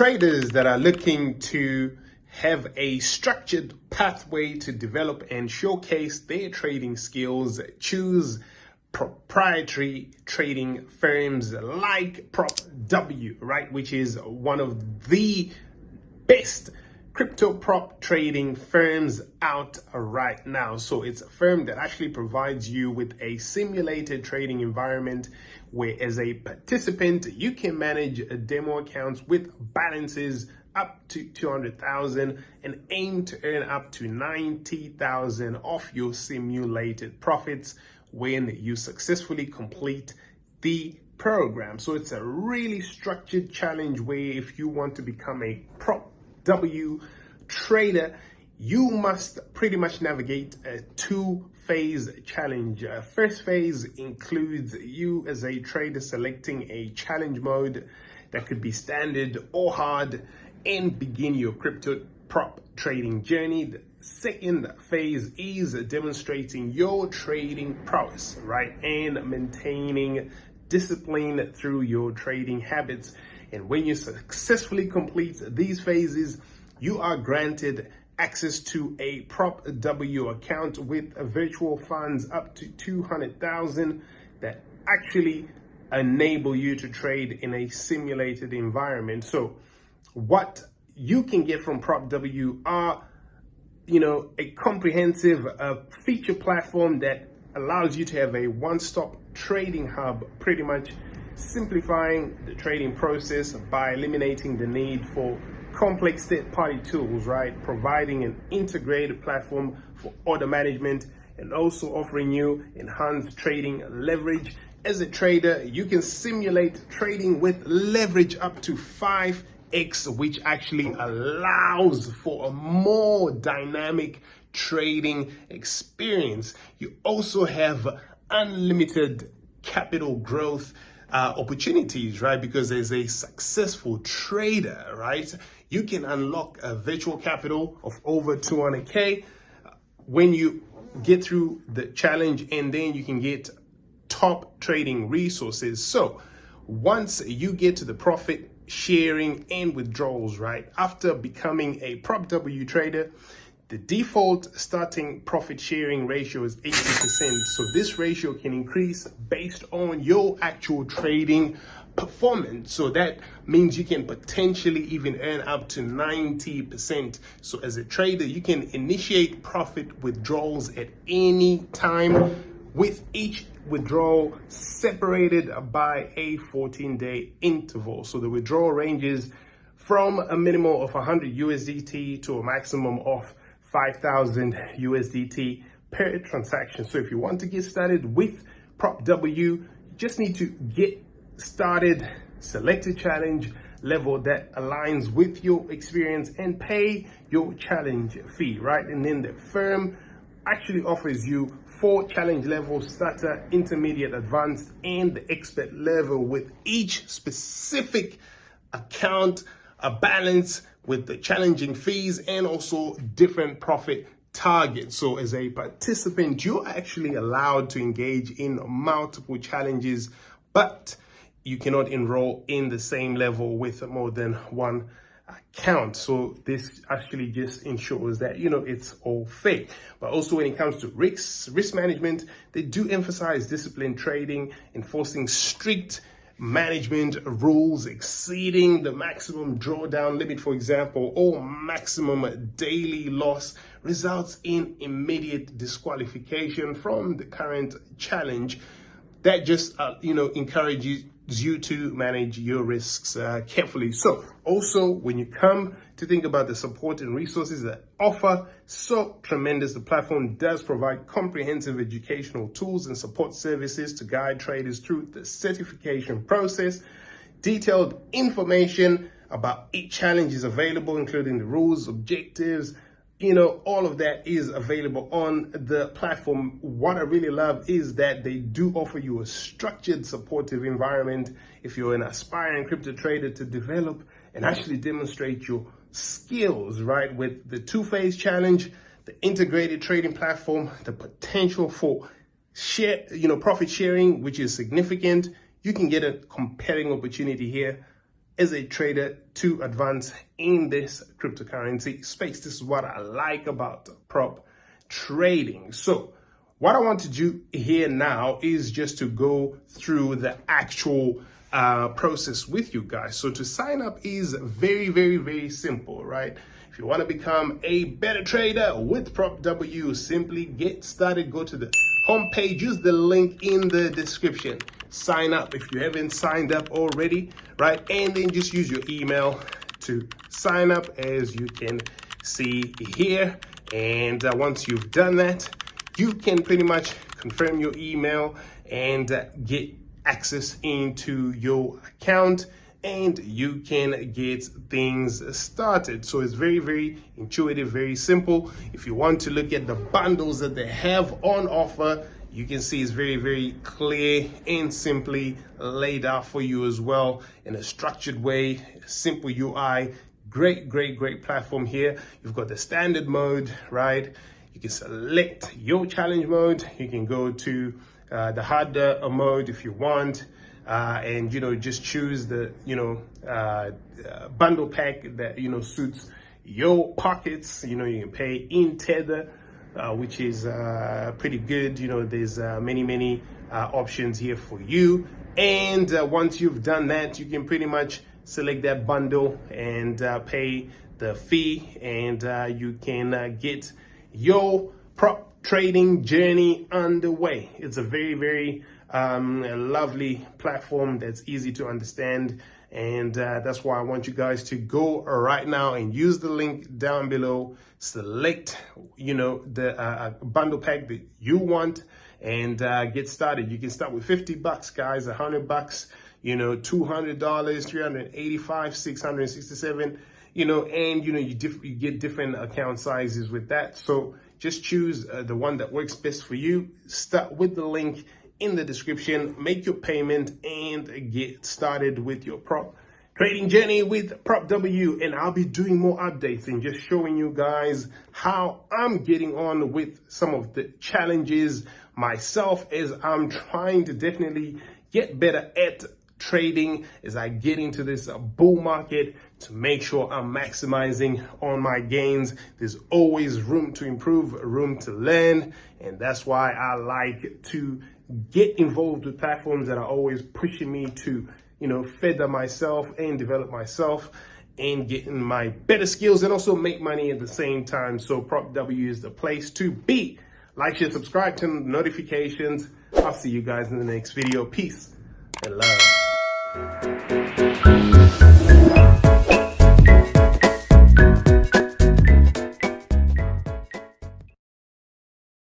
traders that are looking to have a structured pathway to develop and showcase their trading skills, choose proprietary trading firms like PropW, right? Which is one of the best crypto prop trading firms out right now. So it's a firm that actually provides you with a simulated trading environment where, as a participant, you can manage demo accounts with balances up to 200,000 and aim to earn up to 90,000 off your simulated profits when you successfully complete the program. So it's a really structured challenge where, if you want to become a PropW trader, you must pretty much navigate a two-phase challenge. First phase includes you as a trader selecting a challenge mode that could be standard or hard and begin your crypto prop trading journey. The second phase is demonstrating your trading prowess, right, and maintaining discipline through your trading habits. And when you successfully complete these phases, you are granted access to a PropW account with virtual funds up to 200,000 that actually enable you to trade in a simulated environment. So what you can get from PropW are, a comprehensive feature platform that allows you to have a one-stop trading hub, pretty much simplifying the trading process by eliminating the need for complex third-party tools, right? Providing an integrated platform for order management and also offering you enhanced trading leverage. As a trader, you can simulate trading with leverage up to 5x, which actually allows for a more dynamic trading experience. You also have unlimited capital growth opportunities, right? Because as a successful trader, right, you can unlock a virtual capital of over 200K when you get through the challenge, and then you can get top trading resources. So once you get to the profit sharing and withdrawals, right, after becoming a PropW trader, the default starting profit sharing ratio is 80%. So this ratio can increase based on your actual trading performance. So that means you can potentially even earn up to 90%. So as a trader, you can initiate profit withdrawals at any time, with each withdrawal separated by a 14-day interval. So the withdrawal ranges from a minimum of 100 USDT to a maximum of 5,000 USDT per transaction. So if you want to get started with PropW, you just need to get started, select a challenge level that aligns with your experience, and pay your challenge fee, right? And then the firm actually offers you 4 challenge levels: starter, intermediate, advanced, and the expert level, with each specific account a balance with the challenging fees and also different profit targets. So as a participant, you're actually allowed to engage in multiple challenges, but you cannot enroll in the same level with more than one account. So this actually just ensures that, it's all fair. But also when it comes to risk management, they do emphasize disciplined trading, enforcing strict management rules. Exceeding the maximum drawdown limit, for example, or maximum daily loss results in immediate disqualification from the current challenge. That just encourages you to manage your risks carefully. So also, when you come to think about the support and resources that offer, so tremendous. The platform does provide comprehensive educational tools and support services to guide traders through the certification process. Detailed information about each challenge is available, including the rules, objectives, all of that is available on the platform. What I really love is that they do offer you a structured, supportive environment if you're an aspiring crypto trader to develop and actually demonstrate your skills, right? With the 2-phase challenge, the integrated trading platform, the potential for profit sharing, which is significant. You can get a compelling opportunity here as a trader to advance in this cryptocurrency space. This is what I like about prop trading. So what I want to do here now is just to go through the actual process with you guys. So to sign up is very, very, very simple, right? If you want to become a better trader with PropW, simply get started. Go to the homepage, use the link in the description. Sign up if you haven't signed up already, right? And then just use your email to sign up, as you can see here. And once you've done that, you can pretty much confirm your email and get access into your account, and you can get things started. So it's very, very intuitive, very simple. If you want to look at the bundles that they have on offer, you can see it's very, very clear and simply laid out for you as well in a structured way, simple UI. Great, great, great platform here. You've got the standard mode, right? You can select your challenge mode. You can go to the harder mode if you want, and just choose the bundle pack that suits your pockets. You can pay in Tether, which is pretty good. There's many options here for you. And once you've done that, you can pretty much select that bundle and pay the fee, and you can get your prop trading journey underway. It's a very, very lovely platform that's easy to understand, and that's why I want you guys to go right now and use the link down below. Select the bundle pack that you want and get started. You can start with $50, guys, $100, $200, $385, $667, and you get different account sizes with that. So just choose the one that works best for you. Start with the link in the description, make your payment, and get started with your prop trading journey with PropW. And I'll be doing more updates and just showing you guys how I'm getting on with some of the challenges myself, as I'm trying to definitely get better at trading as I get into this bull market, to make sure I'm maximizing on my gains. There's always room to improve, room to learn, and that's why I like to get involved with platforms that are always pushing me to further myself and develop myself and getting my better skills and also make money at the same time. So PropW is the place to be. Like, share, subscribe, turn on notifications. I'll see you guys in the next video. Peace and love.